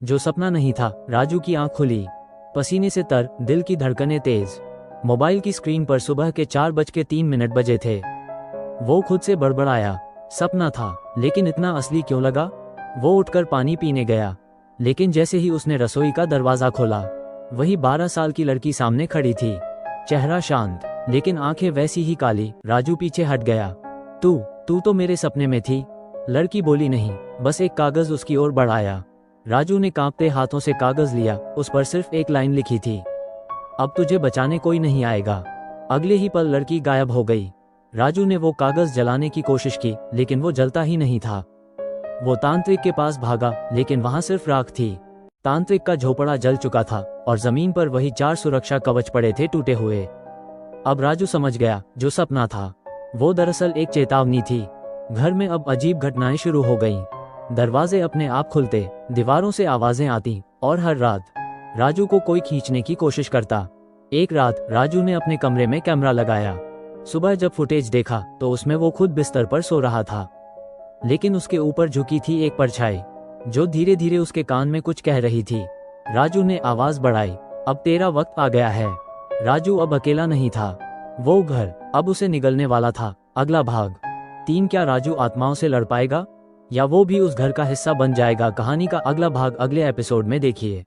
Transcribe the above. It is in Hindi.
जो सपना नहीं था। राजू की आंख खुली, पसीने से तर, दिल की धड़कनें तेज। मोबाइल की स्क्रीन पर सुबह के 4:03 बजे थे। वो खुद से बड़बड़ाया, सपना था, लेकिन इतना असली क्यों लगा। वो उठकर पानी पीने गया, लेकिन जैसे ही उसने रसोई का दरवाजा खोला, वही 12 साल की लड़की सामने खड़ी थी। चेहरा शांत, लेकिन आंखें वैसी ही काली। राजू पीछे हट गया। तू तू तो मेरे सपने में थी। लड़की बोली नहीं, बस एक कागज उसकी ओर बढ़ाया। राजू ने कांपते हाथों से कागज लिया। उस पर सिर्फ एक लाइन लिखी थी, अब तुझे बचाने कोई नहीं आएगा। अगले ही पल लड़की गायब हो गई। राजू ने वो कागज जलाने की कोशिश की, लेकिन वो जलता ही नहीं था। वो तांत्रिक के पास भागा, लेकिन वहां सिर्फ राख थी। तांत्रिक का झोपड़ा जल चुका था और जमीन पर वही 4 सुरक्षा कवच पड़े थे, टूटे हुए। अब राजू समझ गया, जो सपना था वो दरअसल एक चेतावनी थी। घर में अब अजीब घटनाएं शुरू हो गईं। दरवाजे अपने आप खुलते, दीवारों से आवाजें आती, और हर रात राजू को कोई खींचने की कोशिश करता। एक रात राजू ने अपने कमरे में कैमरा लगाया। सुबह जब फुटेज देखा तो उसमें वो खुद बिस्तर पर सो रहा था, लेकिन उसके ऊपर झुकी थी एक परछाई, जो धीरे धीरे उसके कान में कुछ कह रही थी। राजू ने आवाज बढ़ाई, अब तेरा वक्त आ गया है। राजू अब अकेला नहीं था। वो घर अब उसे निगलने वाला था। अगला भाग 3। क्या राजू आत्माओं से लड़ पाएगा, या वो भी उस घर का हिस्सा बन जाएगा। कहानी का अगला भाग अगले एपिसोड में देखिए।